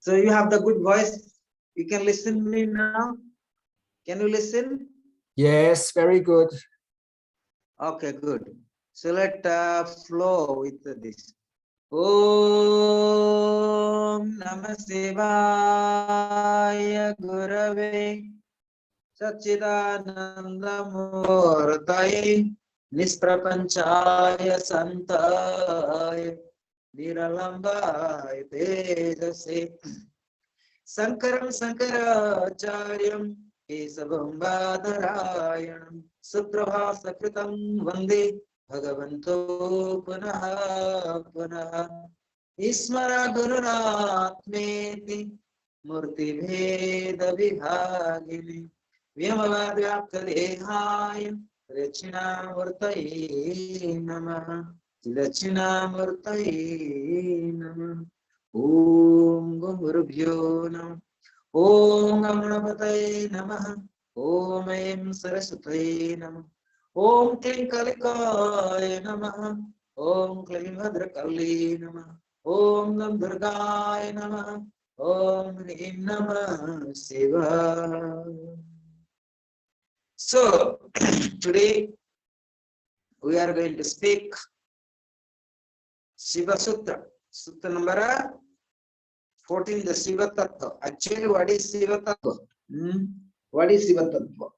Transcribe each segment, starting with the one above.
So you have the good voice. You can listen to me now. Can you listen? Yes, very good. Okay, good. So let flow with this. Om Namah Shivaya Gurave Satchidanandamurtaye Nisprapanchaya Santaya Niralambaya Tejase Sankaram Sankaracharyam Kesavam Badarayanam Suprabhasakritam Vande Bhagavanto Punaha Punaha Ismara Gururatmeti Murti Bheda Vibhagini Vyamavadhyapta Dehaya Rachina Murtaye Namaha Rachina Murtaye Namaha Om Gurubhyo Namah Om Gamanapataye Namaha Om Aim Saraswataye Namaha Om Klim Kalikaya Namaha Om Klim Bhadrakalli Namaha Om Gam Durgaya Namaha Om Hrim Namah Shivaya. So today we are going to speak Shiva Sutra, Sutra number 14, the Shiva Tattva. Actually, what is Shiva Tattva? What is Shiva Tattva?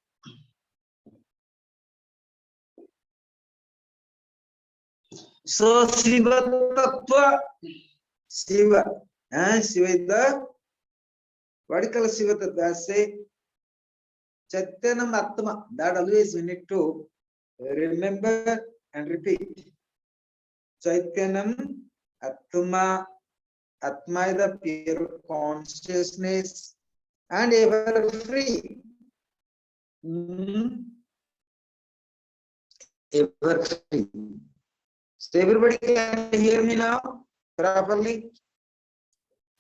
So Shiva Tattva, Shiva, Shiva is the, what do you call Shiva Tattva? I say, Chaityanam Atma. That always we need to remember and repeat. Chaityanam Atma. Atma is the pure consciousness and ever free. Ever free. So everybody can hear me now properly?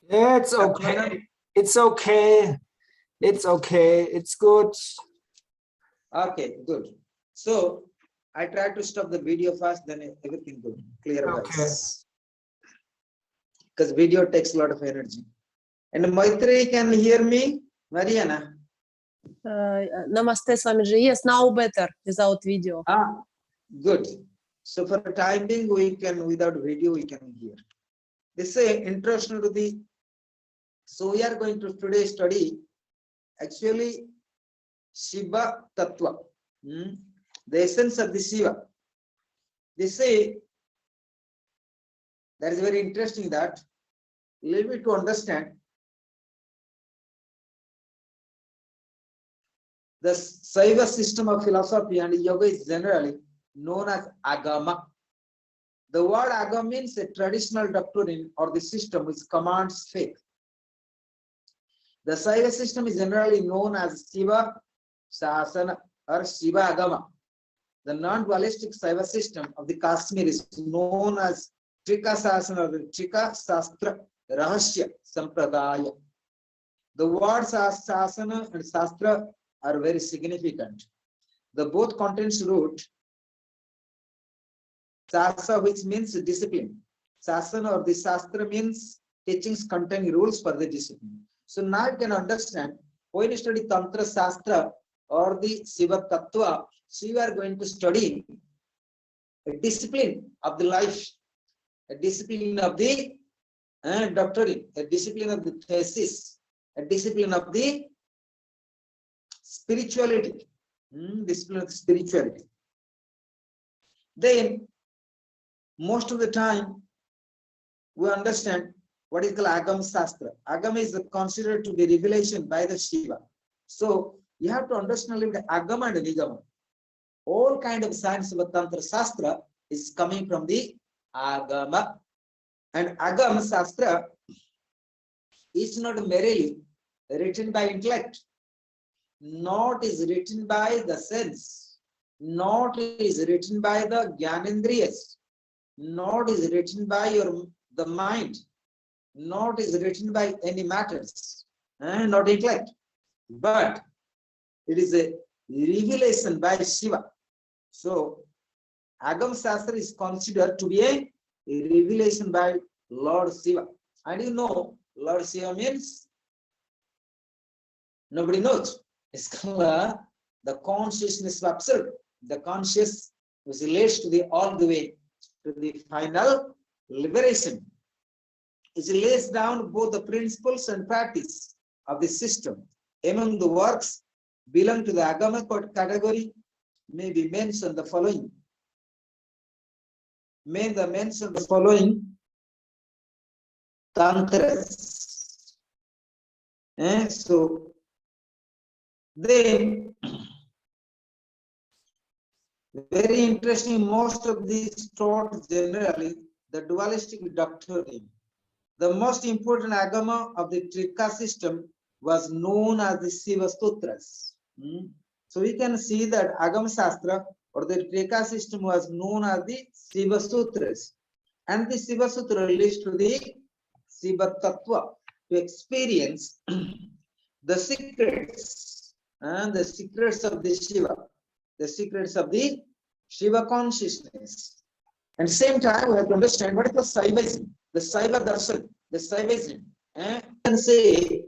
Yeah, it's okay. It's okay. It's okay. It's good. Okay, good. So I try to stop the video first, then everything good. Clear voice. Because video takes a lot of energy. And Maitri can hear me? Mariana? Namaste, Swamiji. Yes, now better without video. Ah, good. So for the time being, we can, without video, we can hear. This is introduction to the, so we are going to today study actually Shiva Tattva, the essence of the Shiva. They say, that is very interesting that, a little bit to understand, the Shiva system of philosophy and yoga is generally known as Agama. The word Agama means a traditional doctrine or the system which commands faith. The Shiva system is generally known as Shiva Sasana or Shiva Agama. The non-dualistic Shiva system of the Kashmir is known as Trika Sasana or the Trika Sastra Rahasya Sampradaya. The words Sasana and Sastra are very significant. The both contains root Sasa, which means discipline. Sasana or the Sastra means teachings containing rules for the discipline. So now you can understand when you study Tantra Shastra or the Shiva Tattva, so you are going to study a discipline of the life, a discipline of the doctrine, a discipline of the thesis, a discipline of the spirituality, discipline of spirituality. Then most of the time we understand what is called Agama Shastra. Agama is considered to be revelation by the Shiva. So you have to understand the Agama and Nigama. All kind of science of Tantra Shastra is coming from the Agama. And Agama Shastra is not merely written by intellect, not is written by the sense, not is written by the Gyanendriyas, not is written by the mind, not is written by any matters, not intellect, but it is a revelation by Shiva. So Agama Shastra is considered to be a revelation by Lord Shiva. And you know, Lord Shiva means nobody knows. It's called the consciousness of absolute. The conscious which relates to the all the way to the final liberation. It lays down both the principles and practice of the system. Among the works belong to the Agama category may be mentioned the following. Tantras. So then very interesting, most of these taught generally the dualistic doctrine. The most important agama of the Trika system was known as the Shiva Sutras. So we can see that Agama Shastra or the Trika system was known as the Shiva Sutras. And the Shiva Sutra relates to the Shiva Tattva, to experience the secrets and the secrets of the Shiva, the secrets of the Shiva consciousness. And same time, we have to understand what is the Shaivism, the Shiva Darshan, the Shaivism. You can say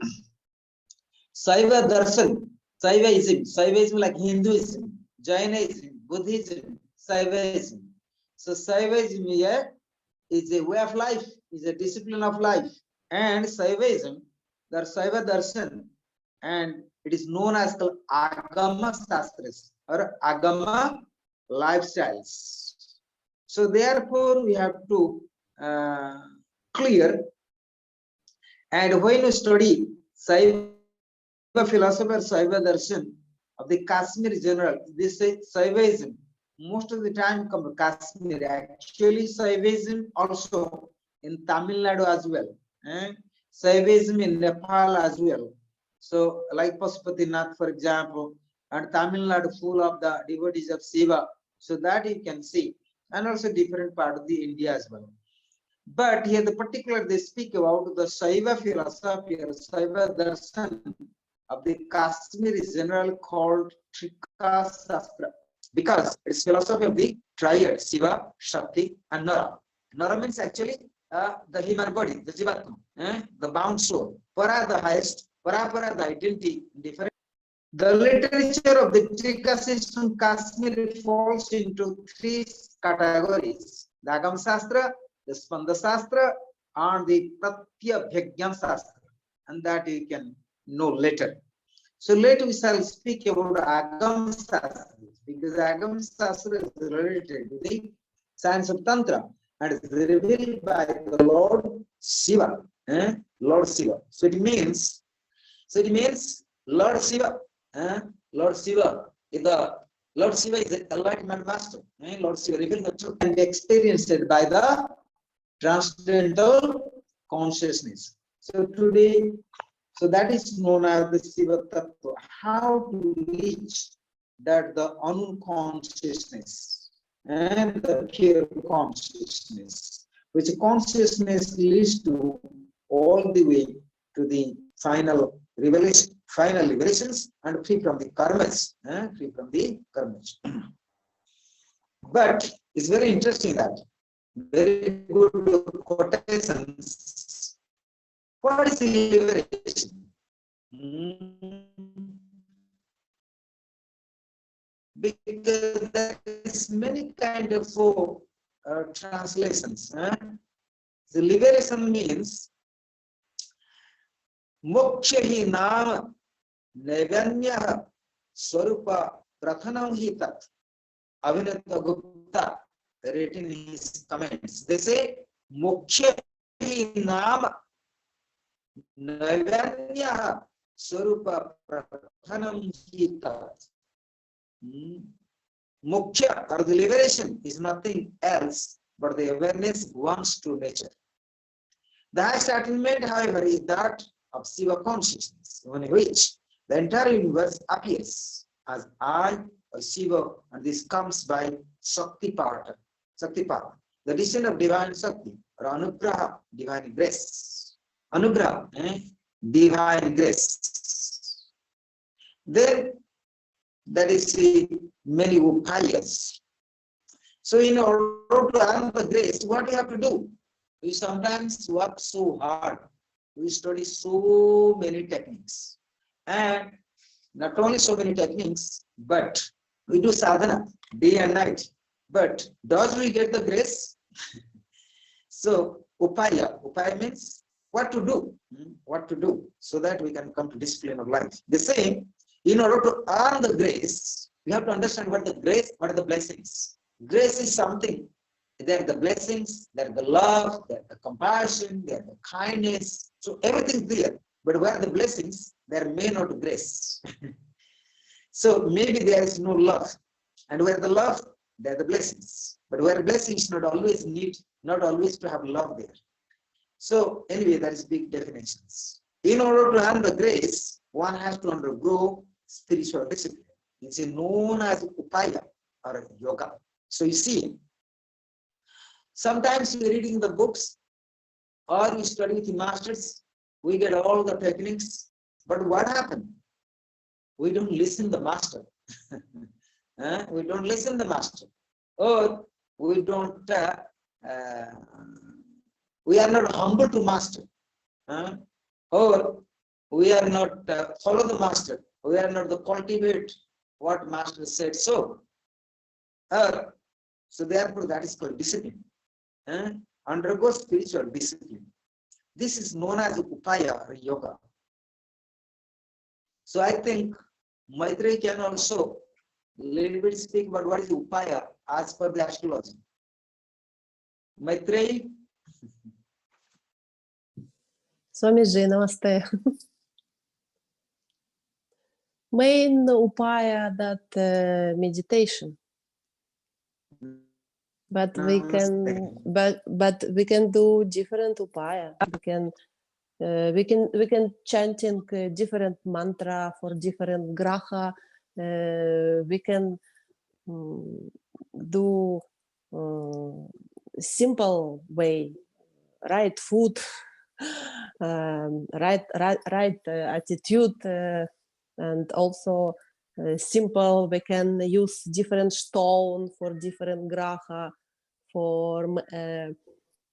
Shiva Darshan, Shaivism like Hinduism, Jainism, Buddhism, Shaivism. So Shaivism here is a way of life, is a discipline of life. And Shaivism, the Shiva Darshan, and it is known as the Agama Shastras or Agama lifestyles. So therefore, we have to clear. And when you study Shiva philosophy or Shiva Darshan of the Kashmir general, they say Shaivism. Most of the time come to Kashmir. Actually, Shaivism also in Tamil Nadu as well. Shaivism in Nepal as well. So, like Pasupatinath, for example, and Tamil Nadu full of the devotees of Shiva. So that you can see, and also different part of the India as well. But here, the particular they speak about the Shiva philosophy or Shiva darshan of the Kashmir is generally called Trika Shastra because it's philosophy of the triad Shiva, Shakti, and Nara. Nara means actually the human body, the Jivatma, the bound soul. Para the highest, para the identity, different. The literature of the Trika system Kashmir falls into three categories: the Agam Shastra, the Spanda Shastra, and the Pratyabhyagyan Shastra, and that you can know later. So later we shall speak about Agam Shastra because Agam Shastra is related to the science of Tantra and is revealed by the Lord Shiva. Lord Shiva. So it means Lord Shiva. Lord Shiva is the enlightenment master. Lord Shiva revealed the truth and experienced it by the transcendental consciousness. So today, so that is known as the Shiva Tattva. How to reach that the unconsciousness and the pure consciousness, which consciousness leads to all the way to the final revelation, final liberations, and free from the karmas, But it's very interesting that very good quotations. What is liberation? Because there is many kind of translations. The liberation means Moksha hi nama naganya swarupa prathanam hi tat. Avinata Gupta written in his comments. They say Moksha hi nama naganya swarupa prathanam hi tat. Moksha or the liberation is nothing else but the awareness one's true nature. The highest attainment, however, is that of Shiva consciousness, in which the entire universe appears as I or Shiva, and this comes by Shakti part, the descent of divine Shakti or Anugraha, divine grace. Anugraha, divine grace. Then that is many upayas. So in order to earn the grace, what you have to do? You sometimes work so hard. we study so many techniques. And not only so many techniques, but we do sadhana day and night. But does we get the grace? So upaya means what to do, so that we can come to discipline of life. The same, in order to earn the grace, we have to understand what the grace, what are the blessings. Grace is something. There are the blessings, there are the love, there are the compassion, there are the kindness. So everything there. But where are the blessings, there may not grace. So maybe there is no love. And where the love, there are the blessings. But where blessings not always to have love there. So anyway, that is big definitions. In order to earn the grace, one has to undergo spiritual discipline. It's known as upaya or yoga. So you see, sometimes we're reading the books or we study with the masters, we get all the techniques, but what happened? We don't listen the master. We don't listen the master. Or we don't, we are not humble to master. Or we are not follow the master. We are not the cultivate what master said so. So therefore that is called discipline. Undergo spiritual discipline. This is known as upaya or yoga. So I think Maitreyi can also a little bit speak about what is upaya as per the astrology. Maitreyi. Swamiji, namaste. Main upaya that meditation. But we can do different upaya. We can chanting different mantra for different graha. We can do simple way, right food, right attitude, and also simple. We can use different stone for different graha, for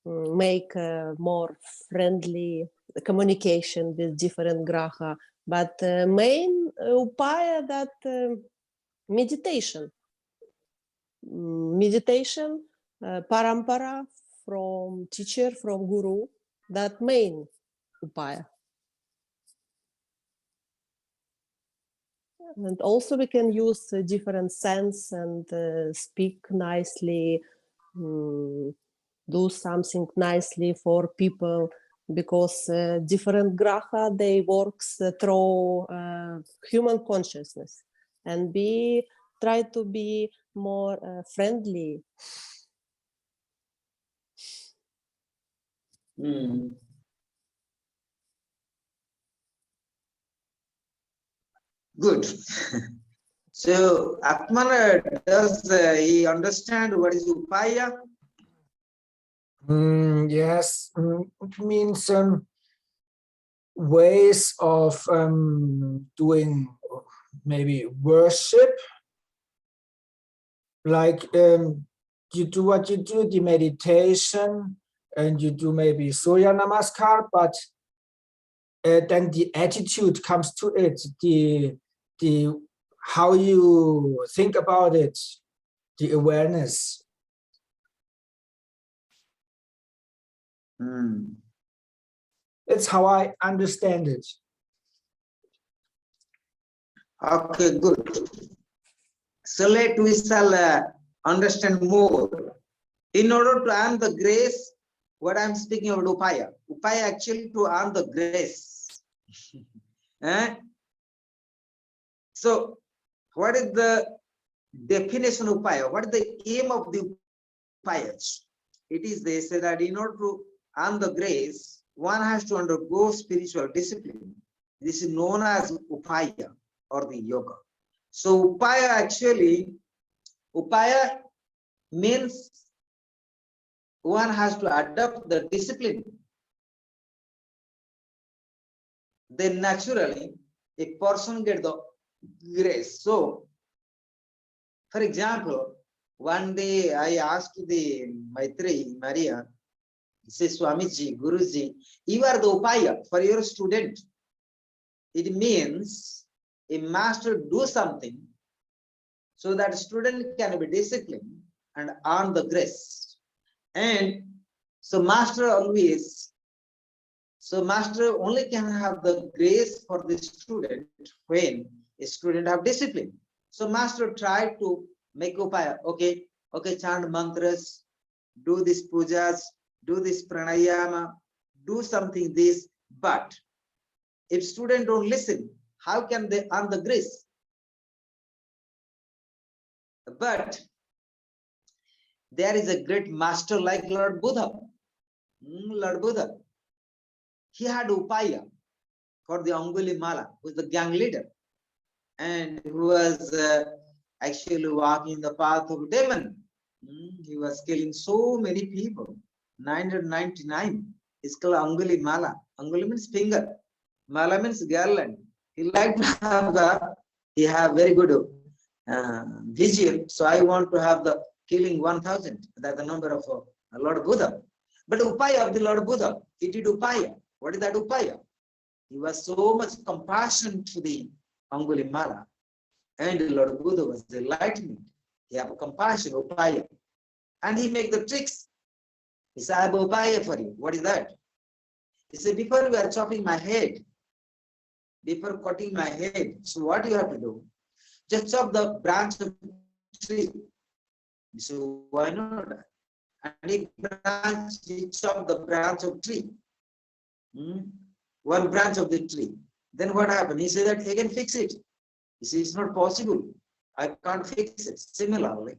make more friendly communication with different graha. But main upaya that meditation, parampara from teacher, from guru, that main upaya. And also we can use different sense and speak nicely, do something nicely for people, because different graha, they works through human consciousness, and try to be more friendly. Good. So Atman, does he understand what is upaya? Yes, it means ways of doing maybe worship, like you do what you do, the meditation, and you do maybe Surya Namaskar, but then the attitude comes to it, the how you think about it, the awareness. It's how I understand it. Okay, good. So we shall understand more. In order to earn the grace, what I'm speaking about upaya. Upaya actually to earn the grace. So what is the definition of upaya? What is the aim of the upayas? It is, they say that in order to earn the grace, one has to undergo spiritual discipline. This is known as upaya or the yoga. So upaya means one has to adopt the discipline. Then naturally a person gets the grace. So for example, one day I asked the Maitreyi Maria, He says, Swamiji, Guruji, you are the upaya for your student. It means a master do something so that student can be disciplined and earn the grace. And so master only can have the grace for the student when a student have discipline. So master tried to make upaya. Okay, chant mantras, do this pujas, do this pranayama, do something this, but if students don't listen, how can they earn the grace? But there is a great master like Lord Buddha. Lord Buddha, he had upaya for the Angulimala, who is the gang leader, and who was actually walking the path of demon. He was killing so many people. 999 is called Angulimala. Anguli means finger. Mala means garland. He liked to have very good vision. So I want to have the killing 1000. That's the number of Lord Buddha. But upaya of the Lord Buddha, he did upaya. What is that upaya? He was so much compassion to the Angulimala. And the Lord Buddha was enlightenment. He have compassion, upaya. And he make the tricks. He said, I have upaya for you. What is that? He said, before you are chopping my head, before cutting my head, so what you have to do? Just chop the branch of tree. He said, why not? And he chopped the branch of tree. One branch of the tree. Then what happened? He said that he can fix it. He said, it's not possible. I can't fix it. Similarly,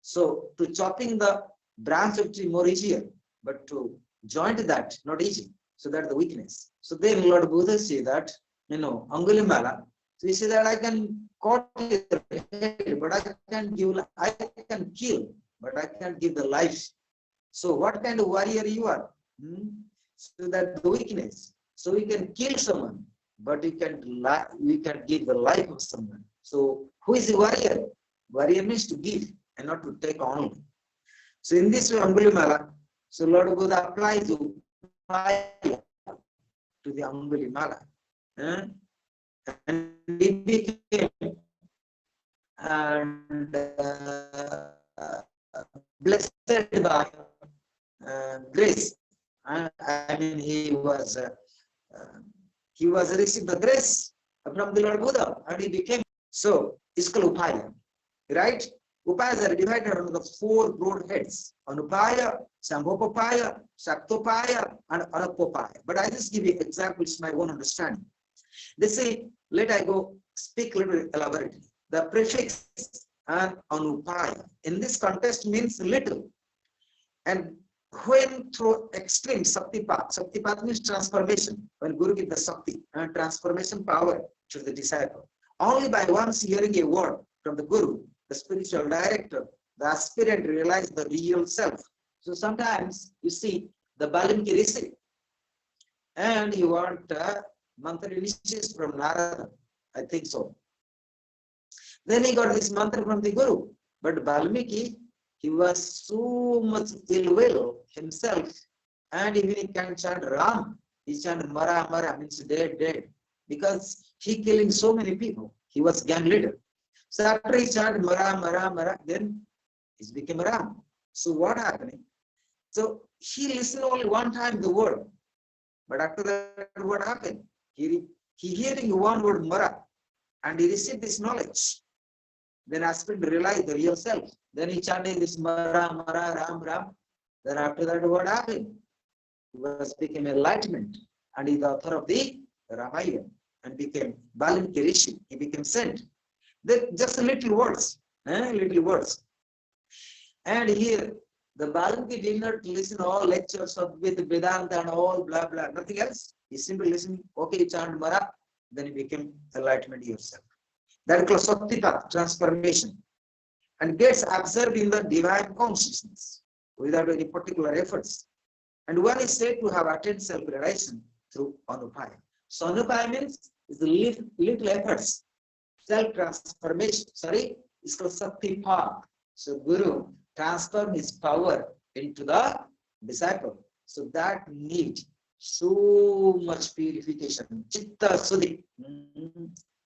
so to chopping the branch of tree more easier, but to joint that not easy. So that's the weakness. So then Lord Buddha said that, Angulimala. So he said that I can cut your head, but I can kill, but I can't give the life. So what kind of warrior you are? So that's the weakness. So we can kill someone, but we can give the life of someone. So who is the warrior? Warrior means to give and not to take only. So in this way, Angulimala, so Lord Buddha applies to the Angulimala. And it became blessed by grace. I mean, he was received the grace from the Lord Buddha, and he became so. It's called upaya, right? Upayas are divided into the 4 broad heads: Anupaya, Sambhopapaya, Shaktopaya, and Anapopaya. But I just give you examples my own understanding. They say, let I go speak a little elaborately. The prefix and Anupaya in this context means little. And when through extreme Saktipat means transformation. When Guru gives the Sakti and transformation power to the disciple, only by once hearing a word from the Guru, the spiritual director, the aspirant realize the real self. So sometimes you see the Balimki Rishi, and you want mantra initiation from Narada, I think so. Then he got this mantra from the Guru, but Balmiki, he was so much ill will himself, and even he can chant Ram, he chant Mara Mara, means dead, because he killing so many people. He was gang leader. So after he chanted Mara Mara Mara, then he became Ram. So what happening? So he listened only one time the word, but after that, what happened? He hearing one word Mara, and he received this knowledge. Then aspirant realized the real self. Then he chanted this Mara, Mara, Ram, Ram. Then after that, what happened? He became enlightenment, and he is the author of the Ramayana, and became Balimki Rishi. He became saint. Then just little words, little words. And here, the Balimki did not listen all lectures with Vedanta and all blah blah, nothing else. He simply listened. Okay, he chanted Mara. Then he became enlightenment yourself. That is called Saktipat, transformation, and gets absorbed in the divine consciousness without any particular efforts. And one is said to have attained self-realization through Anupaya. So Anupaya means is the little efforts, self-transformation. It's called Saktipat. So Guru transformed his power into the disciple. So that need so much purification, chitta suddhi,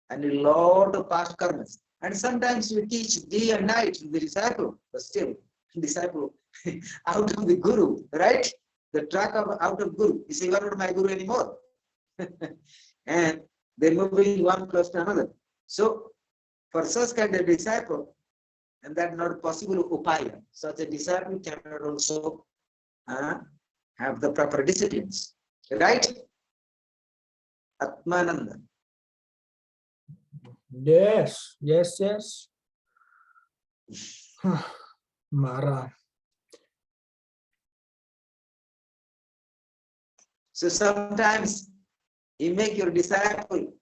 and a lot of past karmas. And sometimes we teach day and night to the disciple, but still, disciple out of the guru, right? The track of out of guru. You say, you are not my guru anymore. And they're moving one close to another. So, for such kind of disciple, and that not possible upaya, such a disciple cannot also have the proper disciplines, right? Atmananda. Yes. Mara. So sometimes you make your disciple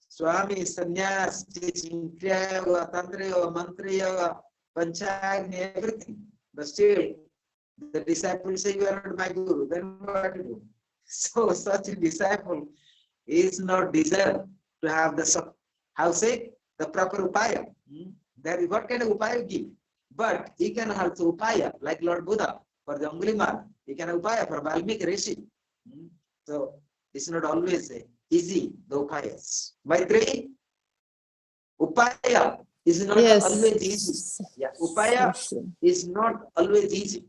Swami, Sannyas, teaching Kriya Yoga, Tantra Yoga, Mantra Yoga, Panchayagni, everything. But still, the disciple say, you are not my guru, then what to do? So such a disciple is not deserved to have the, how say, the proper upaya. That is what kind of upaya you give. But he can also upaya, like Lord Buddha, for the Angulimala. He can upaya for Valmiki Rishi. So it's not always easy, the upayas. Maitreyi, upaya is not always easy. Yeah, upaya is not always easy.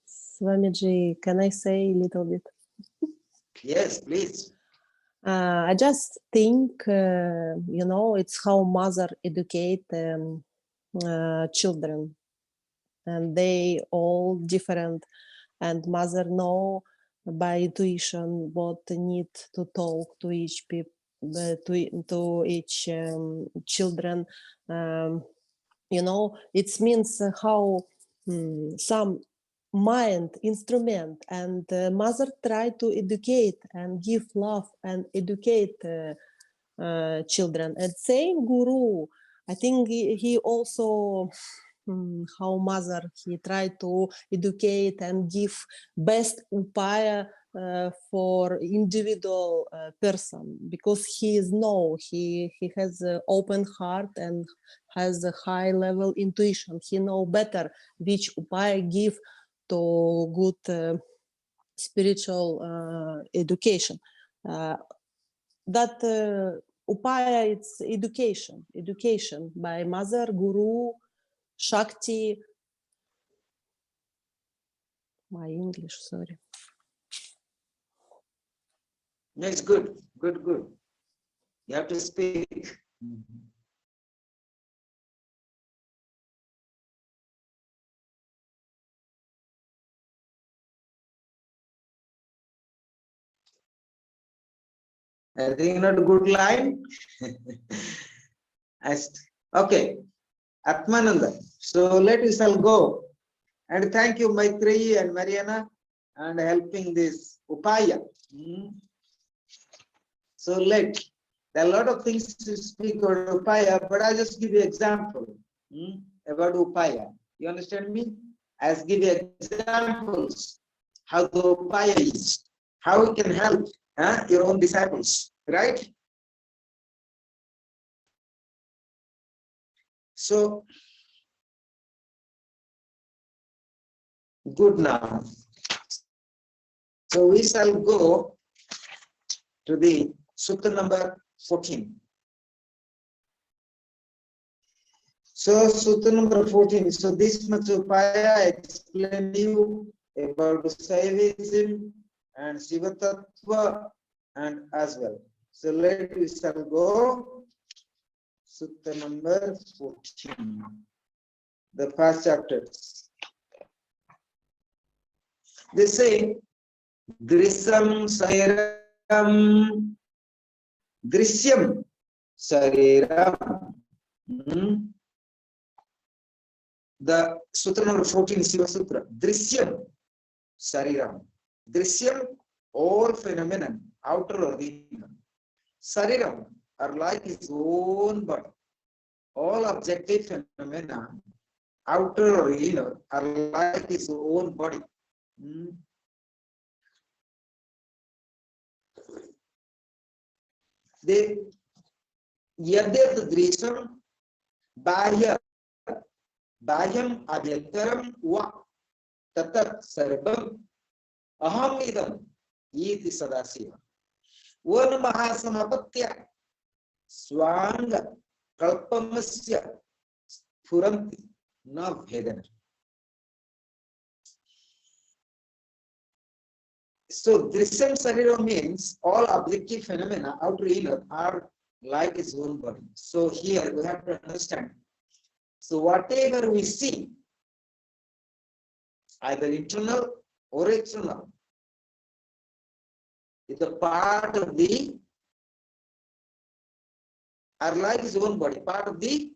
Swamiji, can I say a little bit? Yes, please. I just think, it's how mother educate children, and they all different, and mother know by intuition what need to talk to each people, to each children. It means how some mind instrument, and mother try to educate and give love and educate children. And same guru, I think he also how mother he tried to educate and give best upaya for individual person, because he has an open heart and has a high level intuition. He know better which upaya give to good spiritual education. That upaya, it's education by mother, guru, Shakti. My English, sorry. It's good. You have to speak. I think not a good line. Okay, Atmananda. So let us all go. And thank you, Maitreyi and Mariana, and helping this upaya. So there are a lot of things to speak about upaya, but I'll just give you example about upaya. You understand me? I'll give you examples how the upaya is, how it can help your own disciples, right? So, good now. So we shall go to the Sutta number 14. So Sutta number 14. So this much upaya I explain you about Saivism and Shiva Tattva and as well. So we shall go Sutta number 14. The first chapters. They say Drisam Sairam Drishyam Sariram. The Sutra number 14, Shiva Sutra. Drishyam Sariram. Drishyam, all phenomenon, outer or inner. Sariram are like his own body. All objective phenomena, outer or inner, are like his own body. They Yadyat Drisham Bahyam Abhyataram Va. tatat sarvam aham idam iti sadasiva. One mahasamapatya swanga kalpamasya furanti na vedana. So Drishyam Sarira means all objective phenomena, outer inner, are like its own body. So here we have to understand. So whatever we see, either internal or external, is a part of the, are like his own body, part of the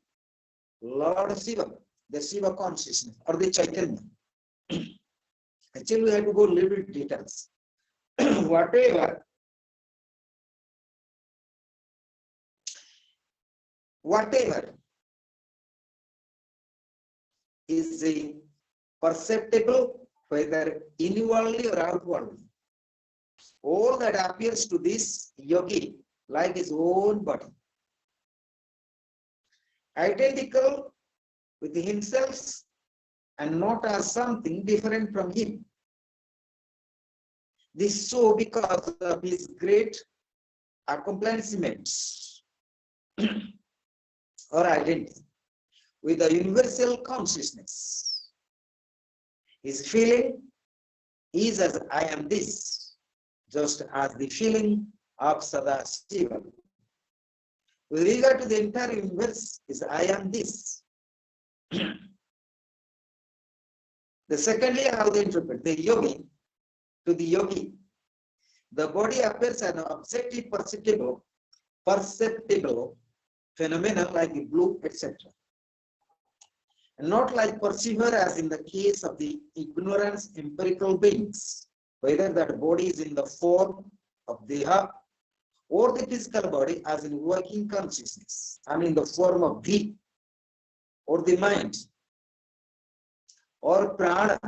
Lord Shiva, the Shiva consciousness, or the Chaitanya. Actually, we have to go a little bit details. Whatever is the perceptible, whether inwardly or outwardly, all that appears to this yogi like his own body, identical with himself and not as something different from him. This so because of his great accomplishments or identity with the universal consciousness. His feeling is as I am this, just as the feeling of Sadashiva. With regard to the entire universe is I am this. The secondly, how they interpret the yogi, to the yogi, the body appears as an objective perceptible phenomena like the blue, etc. And not like perceiver as in the case of the ignorance empirical beings, whether that body is in the form of deha or the physical body as in working consciousness, and in the form of the or the mind or prana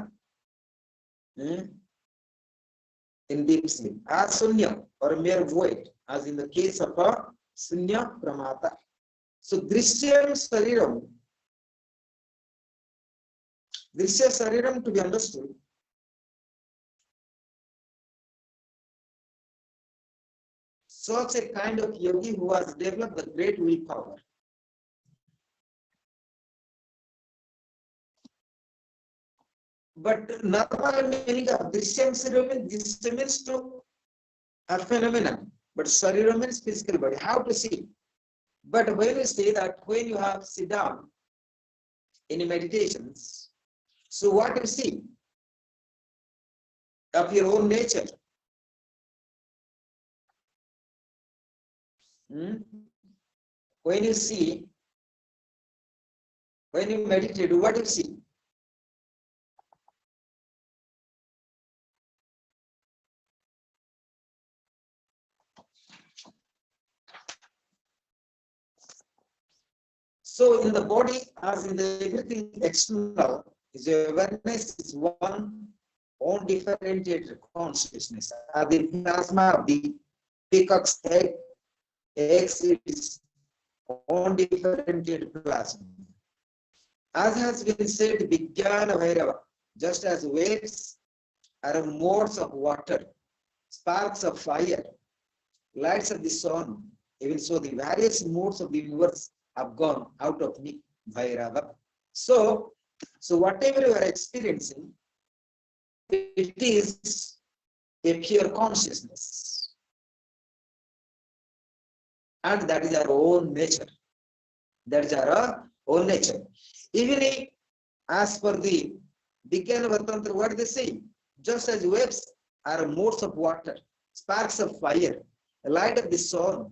in deep sleep, as sunya or mere void, as in the case of a sunya pramata. So Drishyam Sariram to be understood such a kind of yogi who has developed the great willpower. But normal meaning of Drishyam Sariram, this means to a phenomenon, but Sariram means physical body, how to see. But when you say that when you have sit down in meditations, so what you see of your own nature? When you see, when you meditate, what do you see? So in the body, as in the everything external, is awareness is one own differentiated consciousness. The plasma of the peacock's egg, eggs its own differentiated plasma. As has been said, Vijnana Bhairava, just as waves are modes of water, sparks of fire, lights of the sun, even so the various modes of the universe have gone out of me, Bhairava. So whatever you are experiencing, it is a pure consciousness. And that is our own nature. That is our own nature. Even if, as per the Vijnana Vartantra, what they say, just as waves are modes of water, sparks of fire, the light of the sun.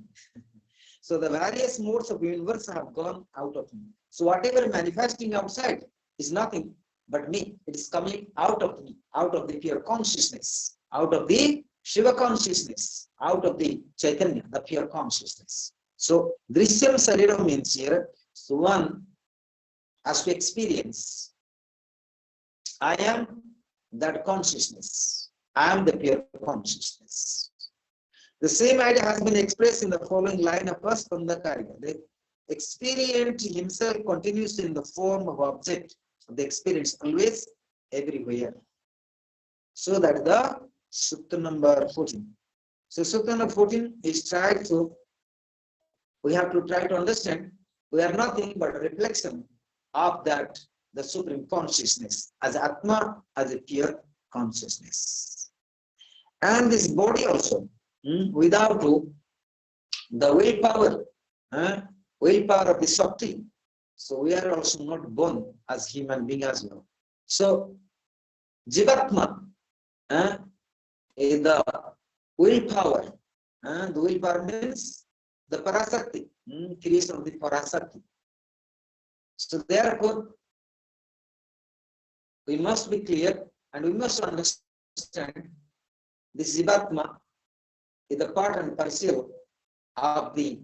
So the various modes of the universe have gone out of me. So whatever manifesting outside is nothing but me. It is coming out of me, out of the pure consciousness, out of the Shiva consciousness, out of the Chaitanya, the pure consciousness. So Drishyam Sarira means here, so one has to experience, I am that consciousness. I am the pure consciousness. The same idea has been expressed in the following line of first Pandakarika. The experience himself continues in the form of object of the experience, always everywhere. So that the Sutra number 14. So Sutra number 14 is we have to try to understand we are nothing but a reflection of that, the Supreme Consciousness, as Atma, as a pure consciousness. And this body also, without the willpower of the Shakti, so we are also not born as human being as well. So Jivatma is the willpower. The willpower means the Parasakti, creation of the Parasakti. So therefore, we must be clear and we must understand this Jivatma is the part and parcel of the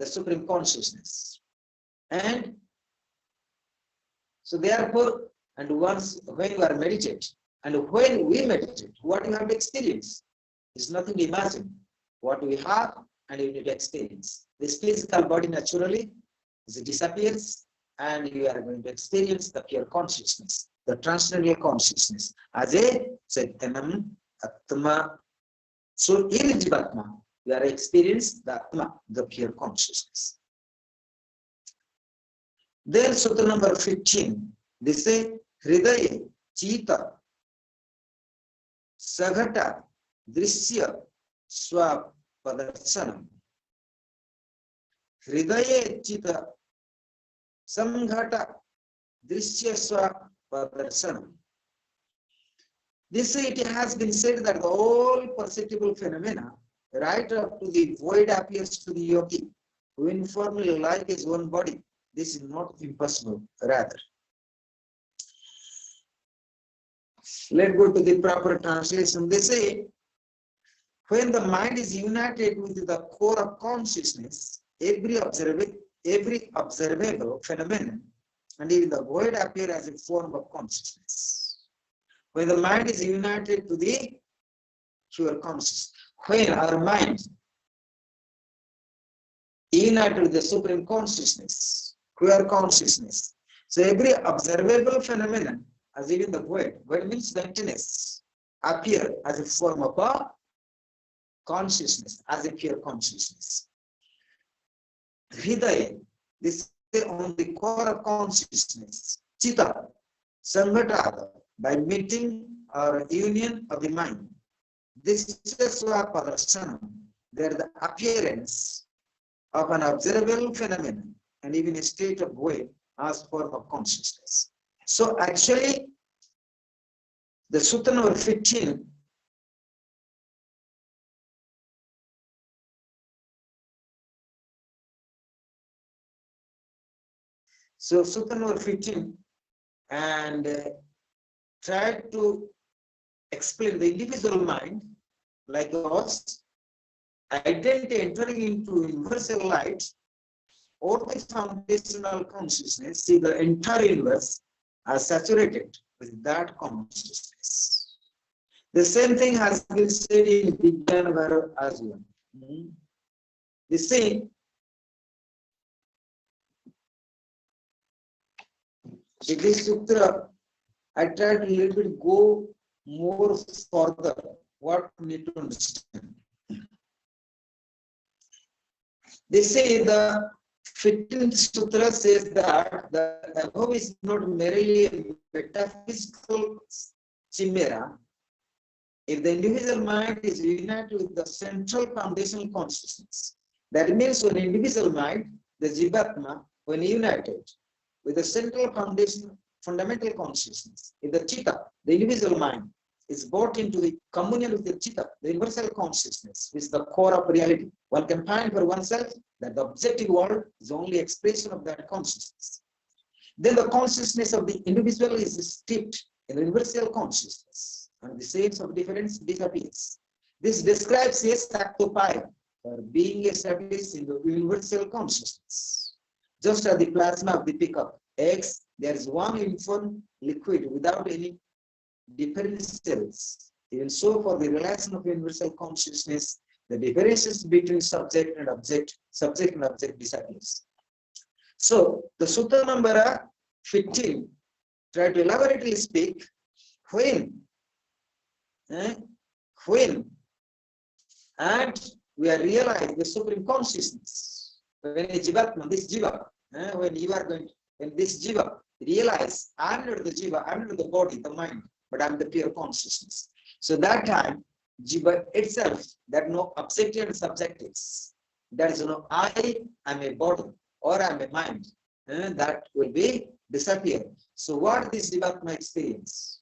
Supreme Consciousness. And so therefore, and once when you are meditate, and when we meditate, what you have to experience is nothing to imagine. What we have and you need to experience. This physical body naturally disappears, and you are going to experience the pure consciousness, the transcendental consciousness, as a Chaitanam Atma. So in Jivatma, you are experiencing the Atma, the pure consciousness. Then Sutra number 15, they say Hridaya Chita Saghata Drishya Swapadarsanam. Hridaya Chita Samghata Drishya Swapadarsanam. This it has been said that all perceptible phenomena, right up to the void, appears to the yogi, who informally like his own body. This is not impossible, rather. Let's go to the proper translation. They say, when the mind is united with the core of consciousness, every observable phenomenon and even the void appear as a form of consciousness. When the mind is united to the pure consciousness, when our mind united with the supreme consciousness, pure consciousness, so every observable phenomenon, as even the void means the emptiness, appear as a form of a consciousness, as a pure consciousness. Hridaya, this is on the core of consciousness. Chitta, Samghata, by meeting or union of the mind. This is Swapadarsanam. There the appearance of an observable phenomenon and even a state of void as form of consciousness. So actually, the Sutra number 15 So Sutra number 15 and try to explain the individual mind like us, identity entering into universal light or the foundational consciousness, see the entire universe are saturated with that consciousness. The same thing has been said in Vijnana as well. The same. In this sutra, I tried to little bit go more further. What we need to understand. They say the 15th sutra says that the above is not merely a metaphysical chimera. If the individual mind is united with the central foundational consciousness, that means when individual mind, the Jivatma, when united with the central foundation, fundamental consciousness, if the Chitta, the individual mind, is brought into the communion with the Chitta, the universal consciousness, which is the core of reality. One can find for oneself that the objective world is only expression of that consciousness. Then the consciousness of the individual is steeped in the universal consciousness, and the sense of difference disappears. This describes a saktopaya, or being established in the universal consciousness. Just as the plasma of the pickup X, there is one uniform liquid without any differentials. Even so, for the relation of universal consciousness, the differences between subject and object disappears. So, the Sutra number 15 try to elaborately speak, when and we are realizing the supreme consciousness. When a jivatma, this jiva, when you are going, when this jiva realize I'm not the jiva, I'm not the body, the mind, but I'm the pure consciousness. So that time, jiva itself, that no objective and subjectives. There is no I am a body or I'm a mind. That will be disappear. So what this jivatma experience?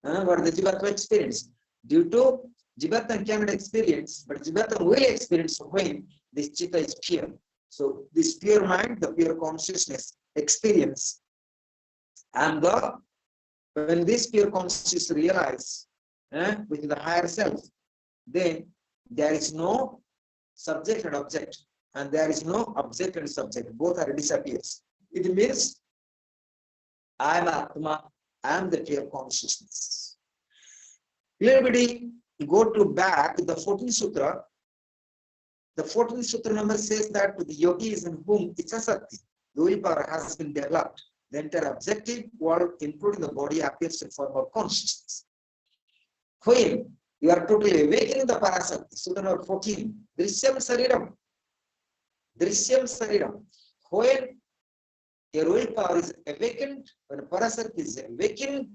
What the jivatma experience? Due to jivatma cannot experience, but jivatma will experience when this chitta is pure. So this pure mind, the pure consciousness experience, and when this pure consciousness realize with the higher self, then there is no subject and object, and there is no object and subject. Both are disappears. It means I am Atma, I am the pure consciousness. Everybody go to back the 14th sutra. The 14th sutra number says that the yogis in whom Ichasakti, the willpower has been developed, the entire objective world, including the body, appears in form of consciousness. When you are totally awakening the Parasakti, sutra number 14, Drishyam Sariram. Drishyam Sariram. When your willpower is awakened, when Parasakti is awakened,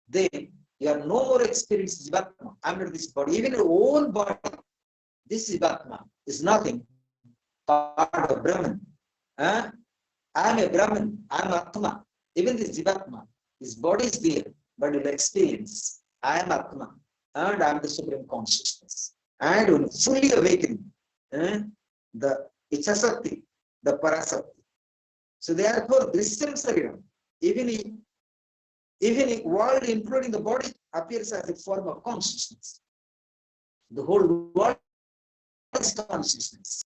then you are no more experiencing Jivatma. I'm not this body. Even your own body, this Jivatma is nothing part of Brahman. I am a Brahman, I am Atma. Even this Jivatma, his body is there, but you will experience I am Atma and I am the Supreme Consciousness. And when fully awakening, the Ichasakti, the Parasakti. So therefore, Drishyam Sariram, even if world, including the body, appears as a form of consciousness. The whole world is consciousness.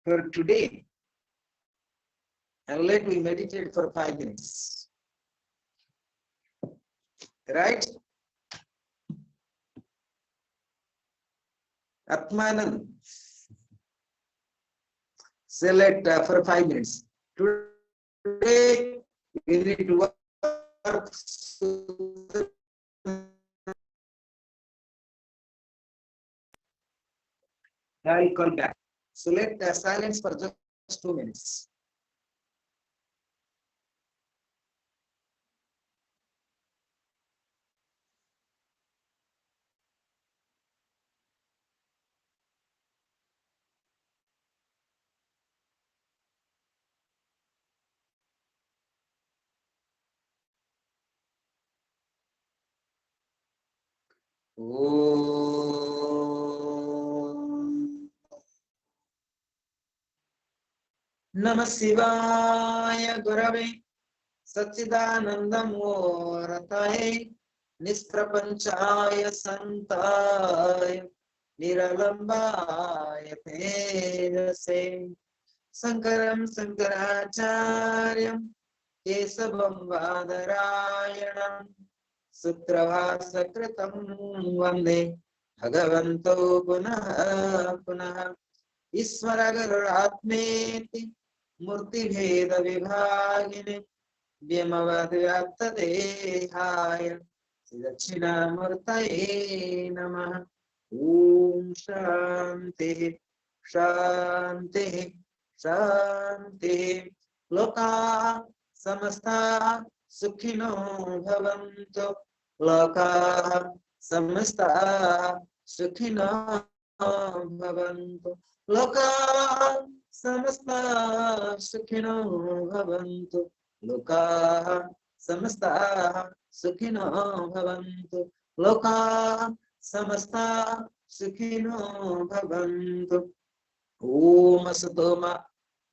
For today, and let me meditate for 5 minutes. Right? Atmanand. Select for 5 minutes. Today, we need to work. I will call back. Select silence for just 2 minutes. Namah Shivaya Gurave Satchidanandamurataye Nisprapanchaya Santaya Niralambaya Tejase Sankaram Sankaracharyam Kesavam Vadarayanam Sutravasakritam Vande Bhagavanto Punaha Punaha Iswaragarratmeti Murti Bheda Vibhagine Vyamavadhyaptadehaya Sidachina Murtaye Namaha Om Shanti Shanti Shanti Loka Samasta Sukhino Bhavantu Loka Samasta Sukhino Bhavantu Loka Samasta Sukhino Bhavantu Loka Samasta Sukhino Bhavantu Loka Samasta Sukhino Bhavantu Om Asatoma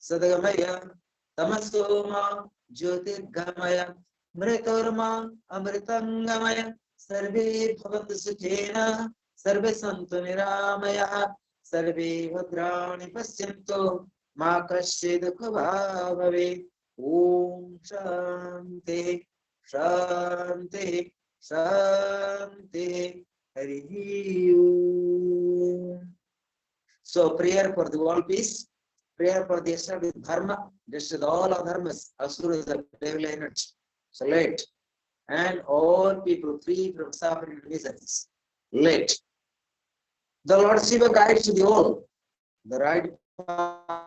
Sadagamaya Tamasoma Jyotirgamaya Mritorma Amritangamaya Sarve Bhavantu Sukhena Sarve Santu Niramaya Sarve Bhadrani Pasyanto Ma Kasyid Bhave Om Shanti Shanti, Shanti, Hari Om. So prayer for the world peace, prayer for the established dharma, destroy all adharmas, asuras, the devil energy. So let, and all people free from suffering and miseries. Let the Lord Shiva guides to the all, the right path,